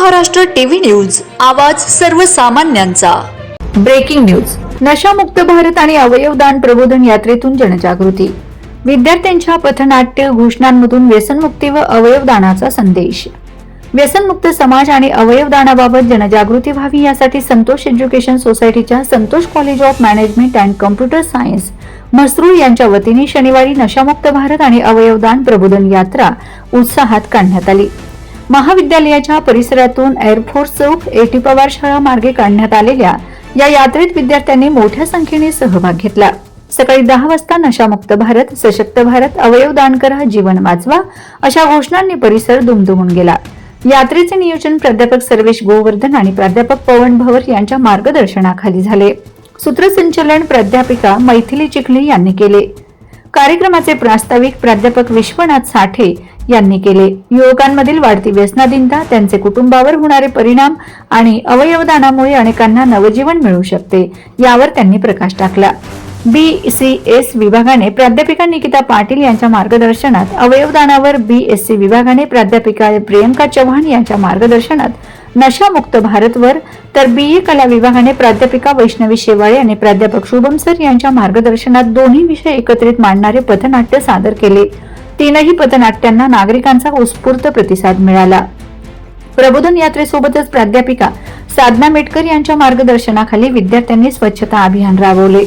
Maharashtra TV news, आवाज सर्वसामान्यांचा। Breaking news. नशामुक्त भारत आणि अवयवदान प्रबोधन यात्रेतून जनजागृती। विद्यार्थ्यांच्या पथनाट्य घोषणांमधून व्यसनमुक्ती व अवयवदानाचा संदेश। व्यसनमुक्त समाज आणि अवयवदानाबाबत जनजागृती व्हावी यासाठी संतोष एज्युकेशन सोसायटीच्या Santosh college of management and computer science Mhasrul यांच्या वतीने शनिवारी नशामुक्त भारत आणि अवयवदान प्रबोधन यात्रा उत्साहात काढण्यात आली। महाविद्यालयाच्या परिसरातून एअरफोर्स चौक एटी पवार शाळा मार्गे काढण्यात आलेल्या या यात्रेत विद्यार्थ्यांनी मोठ्या संख्येने सहभाग घेतला। सकाळी 10 वाजता नशामुक्त भारत, सशक्त भारत, अवयवदान करा, जीवन वाचवा अशा घोषणांनी परिसर दुमदुमून गेला। यात्रेचे नियोजन प्राध्यापक सर्वेश गोवर्धन आणि प्राध्यापक पवन भवर यांच्या मार्गदर्शनाखाली झाले। सूत्रसंचालन प्राध्यापिका मैथिली चिखली यांनी केले। कार्यक्रमाचे प्रास्ताविक प्राध्यापक विश्वनाथ साठे यांनी केले। युवकांमधील वाढती व्यसनाधीनता, त्यांचे कुटुंबावर होणारे परिणाम आणि अवयवदानामुळे अनेकांना नवजीवन मिळू शकते यावर त्यांनी प्रकाश टाकला। BCS विभागाने प्राध्यापिका निकिता पाटील यांच्या मार्गदर्शनात, अवयवदानावर BSc विभागाने प्राध्यापिका प्रियंका चव्हाण यांच्या मार्गदर्शनात नशामुक्त भारतवर, तर BA कला विभागाने प्राध्यापिका वैष्णवी शेवाळे आणि प्राध्यापक शुभम सर यांच्या मार्गदर्शनात दोन्ही विषय एकत्रित मांडणारे पथनाट्य सादर केले। तीनही पथनाट्यांना नागरिकांचा उत्स्फूर्त प्रतिसाद मिळाला। प्रबोधन यात्रेसोबतच प्राध्यापिका साधना मेटकर यांच्या मार्गदर्शनाखाली विद्यार्थ्यांनी स्वच्छता अभियान राबवले।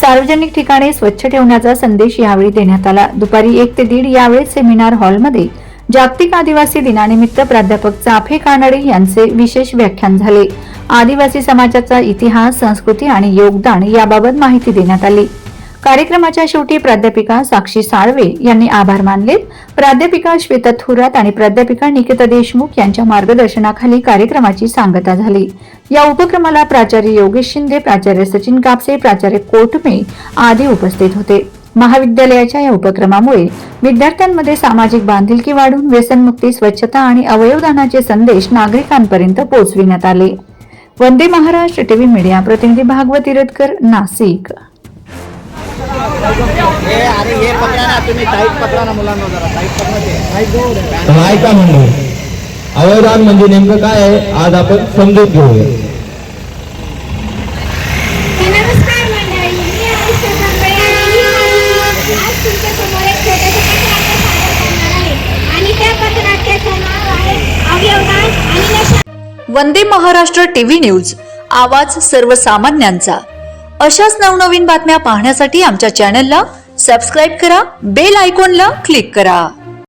सार्वजनिक ठिकाणे स्वच्छ ठेवण्याचा संदेश यावेळी देण्यात आला। दुपारी 1 ते 1:30 यावेळी सेमिनार हॉलमध्ये जागतिक आदिवासी दिनानिमित्त प्राध्यापक चाफे कानडे यांचे विशेष व्याख्यान झाले। आदिवासी समाजाचा इतिहास, संस्कृती आणि योगदान याबाबत माहिती देण्यात आली। कार्यक्रमाच्या शेवटी प्राध्यापिका साक्षी साळवे यांनी आभार मानले। प्राध्यापिका श्वेता थोरात आणि प्राध्यापिका निकिता देशमुख यांच्या मार्गदर्शनाखाली कार्यक्रमाची सांगता झाली। या उपक्रमाला प्राचार्य योगेश शिंदे, प्राचार्य सचिन कापसे, प्राचार्य कोटमे आदी उपस्थित होते। महाविद्यालयाच्या या उपक्रमामुळे विद्यार्थ्यांमध्ये सामाजिक बांधिलकी वाढून व्यसनमुक्ती, स्वच्छता आणि अवयवदानाचे संदेश नागरिकांपर्यंत पोहोचविण्यात आले। वंदे महाराष्ट्र टीव्ही मीडिया प्रतिनिधी भागवत इरदकर, नाशिक। हे पकडा ना, तुम्ही टाईट पकडा ना मुलांना, जरा टाईट पकडा। ऐका म्हणजे अवयवदान म्हणजे नेमकं काय आहे आज आपण समजून घेऊया। नमस्कार मंडळी, मी आयुष्य आज तुमच्या समोर एक छोटंसं पथनाट्य सादर करणार आहे आणि त्या पथनाट्याचं नाव आहे अवयवदान आणि नशा। वंदे महाराष्ट्र टीव्ही न्यूज, आवाज सर्वसामान्यांचा। अशाच नवनवीन बातम्या पाहण्यासाठी आमच्या चॅनलला सबस्क्राइब करा, बेल आयकॉनला क्लिक करा।